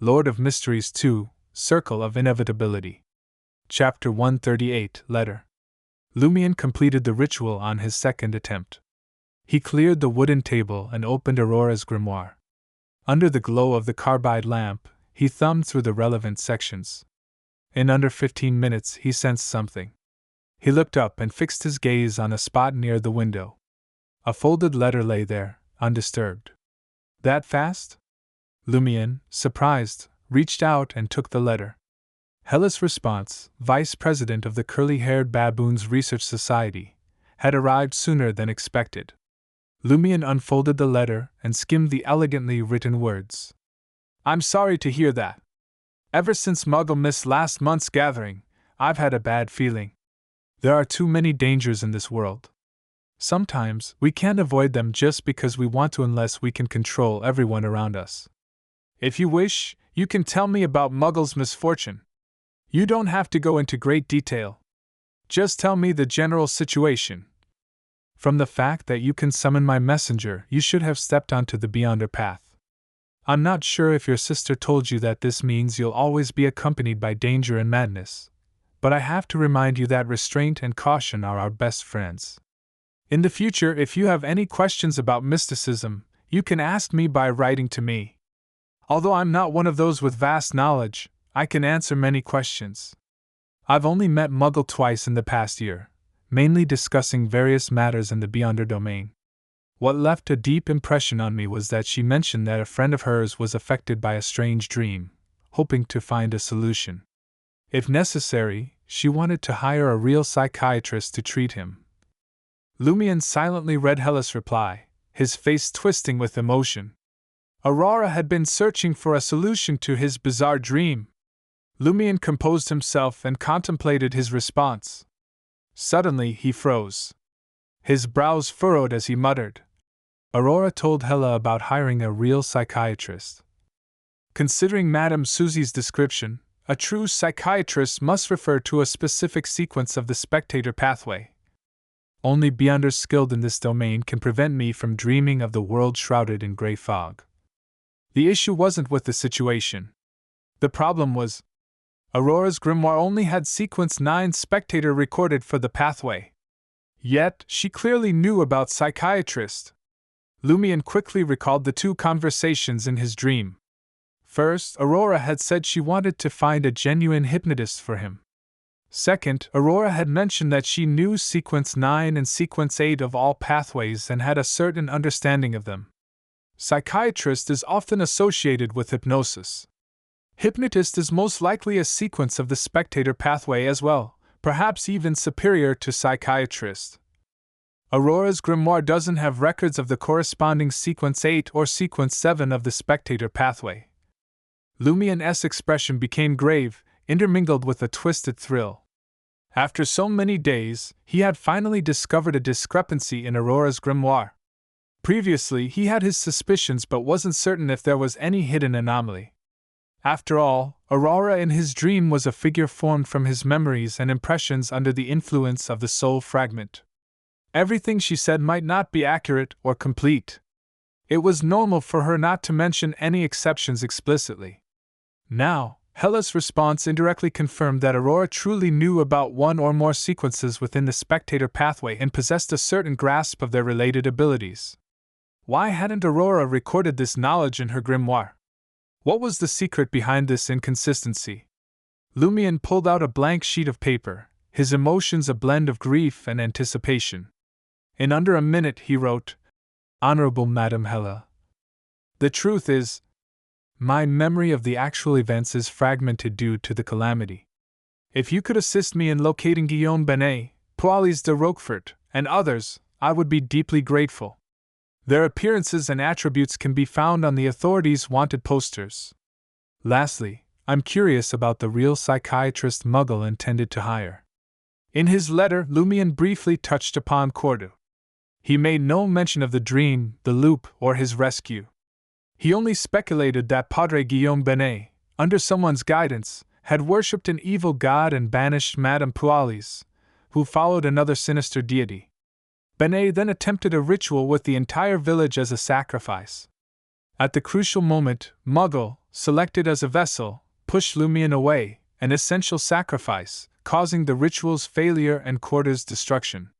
Lord of Mysteries 2, Circle-of-Inevitability. Chapter 138, Letter. Lumion completed the ritual on his second attempt. He cleared the wooden table and opened Aurora's grimoire. Under the glow of the carbide lamp, he thumbed through the relevant sections. In under 15 minutes, he sensed something. He looked up and fixed his gaze on a spot near the window. A folded letter lay there, undisturbed. That fast? Lumion, surprised, reached out and took the letter. Hellas Response, vice president of the Curly-Haired Baboons Research Society, had arrived sooner than expected. Lumion unfolded the letter and skimmed the elegantly written words. I'm sorry to hear that. Ever since Muggle missed last month's gathering, I've had a bad feeling. There are too many dangers in this world. Sometimes we can't avoid them just because we want to unless we can control everyone around us. If you wish, you can tell me about Muggle's misfortune. You don't have to go into great detail. Just tell me the general situation. From the fact that you can summon my messenger, you should have stepped onto the Beyonder path. I'm not sure if your sister told you that this means you'll always be accompanied by danger and madness, but I have to remind you that restraint and caution are our best friends. In the future, if you have any questions about mysticism, you can ask me by writing to me. Although I'm not one of those with vast knowledge, I can answer many questions. I've only met Muggle twice in the past year, mainly discussing various matters in the Beyonder domain. What left a deep impression on me was that she mentioned that a friend of hers was affected by a strange dream, hoping to find a solution. If necessary, she wanted to hire a real psychiatrist to treat him. Lumion silently read Hellas' reply, his face twisting with emotion. Aurora had been searching for a solution to his bizarre dream. Lumion composed himself and contemplated his response. Suddenly he froze. His brows furrowed as he muttered. Aurora told Hella about hiring a real psychiatrist. Considering Madame Susie's description, a true psychiatrist must refer to a specific sequence of the spectator pathway. Only Beyonders skilled in this domain can prevent me from dreaming of the world shrouded in gray fog. The issue wasn't with the situation. The problem was, Aurora's grimoire only had sequence 9 spectator recorded for the pathway. Yet, she clearly knew about psychiatrist. Lumion quickly recalled the 2 conversations in his dream. First, Aurora had said she wanted to find a genuine hypnotist for him. Second, Aurora had mentioned that she knew sequence 9 and sequence 8 of all pathways and had a certain understanding of them. Psychiatrist is often associated with hypnosis. Hypnotist is most likely a sequence of the spectator pathway as well, perhaps even superior to psychiatrist. Aurora's grimoire doesn't have records of the corresponding sequence 8 or sequence 7 of the spectator pathway. Lumion's expression became grave, intermingled with a twisted thrill. After so many days, he had finally discovered a discrepancy in Aurora's grimoire. Previously, he had his suspicions but wasn't certain if there was any hidden anomaly. After all, Aurora in his dream was a figure formed from his memories and impressions under the influence of the soul fragment. Everything she said might not be accurate or complete. It was normal for her not to mention any exceptions explicitly. Now, Hellas' response indirectly confirmed that Aurora truly knew about one or more sequences within the spectator pathway and possessed a certain grasp of their related abilities. Why hadn't Aurora recorded this knowledge in her grimoire? What was the secret behind this inconsistency? Lumion pulled out a blank sheet of paper, his emotions a blend of grief and anticipation. In under a minute he wrote, Honorable Madam Hella. The truth is, my memory of the actual events is fragmented due to the calamity. If you could assist me in locating Guillaume Benet, Poilus de Roquefort, and others, I would be deeply grateful. Their appearances and attributes can be found on the authorities' wanted posters. Lastly, I'm curious about the real psychiatrist Muggle intended to hire. In his letter, Lumion briefly touched upon Cordu. He made no mention of the dream, the loop, or his rescue. He only speculated that Padre Guillaume Benet, under someone's guidance, had worshipped an evil god and banished Madame Poilus, who followed another sinister deity. Benet then attempted a ritual with the entire village as a sacrifice. At the crucial moment, Muggle, selected as a vessel, pushed Lumion away, an essential sacrifice, causing the ritual's failure and Quarter's destruction.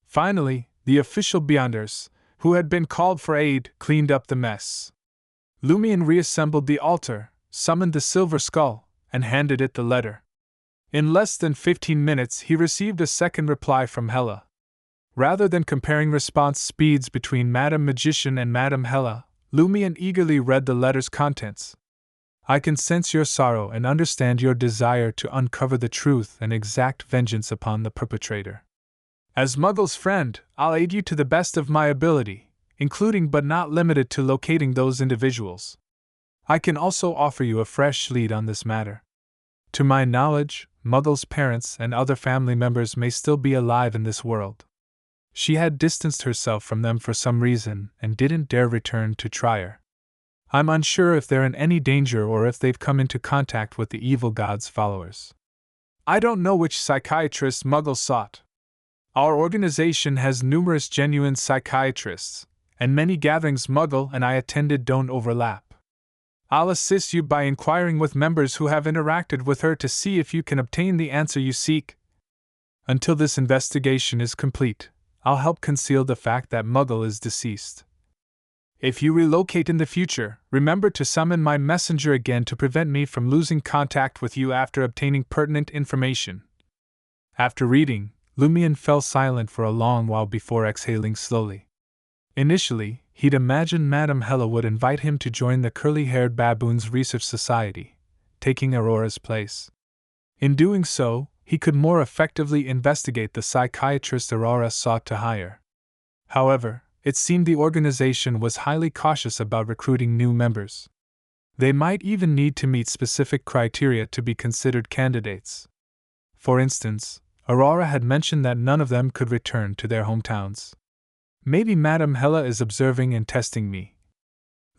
Finally, the official Beyonders, who had been called for aid, cleaned up the mess. Lumion reassembled the altar, summoned the silver skull, and handed it the letter. In less than 15 minutes he received a second reply from Hela. Rather than comparing response speeds between Madame Magician and Madame Hela, Lumion eagerly read the letter's contents. I can sense your sorrow and understand your desire to uncover the truth and exact vengeance upon the perpetrator. As Muggle's friend, I'll aid you to the best of my ability, including but not limited to locating those individuals. I can also offer you a fresh lead on this matter. To my knowledge, Muggle's parents and other family members may still be alive in this world. She had distanced herself from them for some reason and didn't dare return to Trier. I'm unsure if they're in any danger or if they've come into contact with the evil god's followers. I don't know which psychiatrist Muggle sought. Our organization has numerous genuine psychiatrists, and many gatherings Muggle and I attended don't overlap. I'll assist you by inquiring with members who have interacted with her to see if you can obtain the answer you seek. Until this investigation is complete, I'll help conceal the fact that Muggle is deceased. If you relocate in the future, remember to summon my messenger again to prevent me from losing contact with you after obtaining pertinent information. After reading, Lumion fell silent for a long while before exhaling slowly. Initially, he'd imagined Madame Hela would invite him to join the curly-haired baboons' research society, taking Aurora's place. In doing so, he could more effectively investigate the psychiatrist Aurora sought to hire. However, it seemed the organization was highly cautious about recruiting new members. They might even need to meet specific criteria to be considered candidates. For instance, Aurora had mentioned that none of them could return to their hometowns. Maybe Madame Hela is observing and testing me.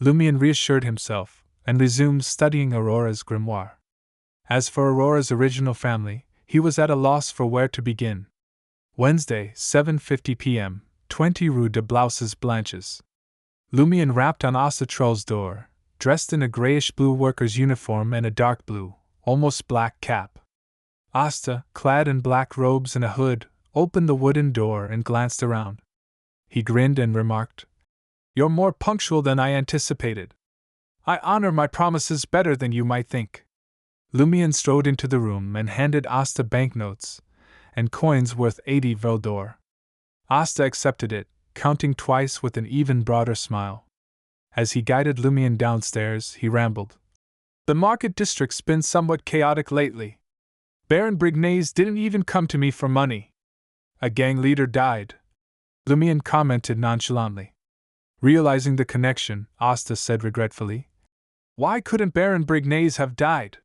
Lumion reassured himself, and resumed studying Aurora's grimoire. As for Aurora's original family, he was at a loss for where to begin. Wednesday, 7:50 p.m., 20 Rue de Blouses Blanches. Lumion rapped on Asta Troll's door, dressed in a grayish-blue worker's uniform and a dark blue, almost black cap. Asta, clad in black robes and a hood, opened the wooden door and glanced around. He grinned and remarked, "You're more punctual than I anticipated. I honor my promises better than you might think." Lumion strode into the room and handed Asta banknotes and coins worth 80 vel d'or. Asta accepted it, counting twice with an even broader smile. As he guided Lumion downstairs, he rambled. "The market district's been somewhat chaotic lately. Baron Brignaise didn't even come to me for money. A gang leader died," Lumion commented nonchalantly. Realizing the connection, Asta said regretfully, "Why couldn't Baron Brignaise have died?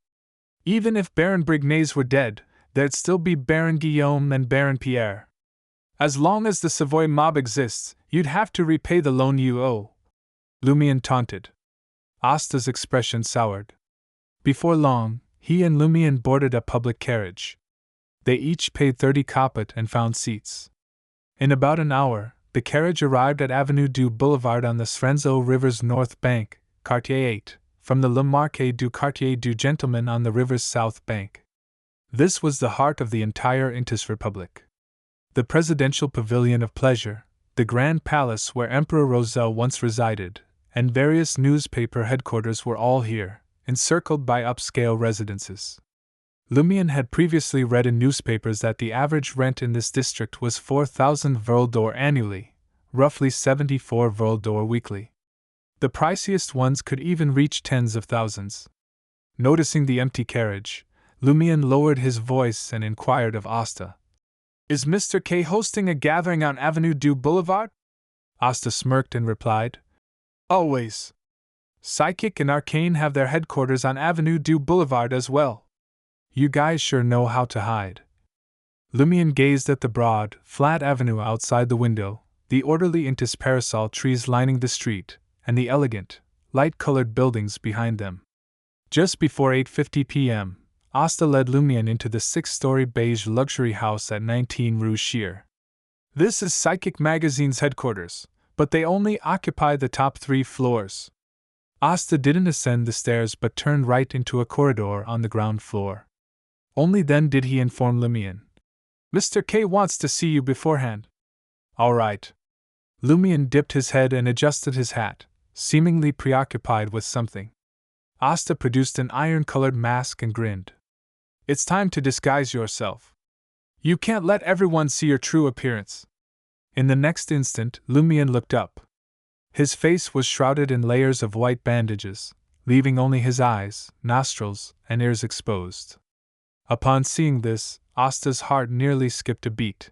Even if Baron Brignaise were dead, there'd still be Baron Guillaume and Baron Pierre. As long as the Savoy mob exists, you'd have to repay the loan you owe," Lumion taunted. Asta's expression soured. Before long, he and Lumion boarded a public carriage. They each paid 30 caput and found seats. In about an hour, the carriage arrived at Avenue du Boulevard on the Srenzo River's north bank, Quartier 8, from the Le Marquet du Quartier du Gentleman on the river's south bank. This was the heart of the entire Intis Republic. The presidential pavilion of pleasure, the grand palace where Emperor Roselle once resided, and various newspaper headquarters were all here, encircled by upscale residences. Lumion had previously read in newspapers that the average rent in this district was 4,000 vel d'or annually, roughly 74 vel d'or weekly. The priciest ones could even reach tens of thousands. Noticing the empty carriage, Lumion lowered his voice and inquired of Asta, "Is Mr. K hosting a gathering on Avenue du Boulevard?" Asta smirked and replied, "Always. Psychic and Arcane have their headquarters on Avenue du Boulevard as well. You guys sure know how to hide." Lumion gazed at the broad, flat avenue outside the window, the orderly Intis parasol trees lining the street, and the elegant, light-colored buildings behind them. Just before 8:50 p.m., Asta led Lumion into the 6-story beige luxury house at 19 Rue Shear. "This is Psychic Magazine's headquarters, but they only occupy the top 3 floors. Asta didn't ascend the stairs but turned right into a corridor on the ground floor. Only then did he inform Lumian. Mr. K wants to see you beforehand. All right. Lumian dipped his head and adjusted his hat, seemingly preoccupied with something. Asta produced an iron-colored mask and grinned. It's time to disguise yourself. You can't let everyone see your true appearance. In the next instant, Lumian looked up. His face was shrouded in layers of white bandages, leaving only his eyes, nostrils, and ears exposed. Upon seeing this, Asta's heart nearly skipped a beat.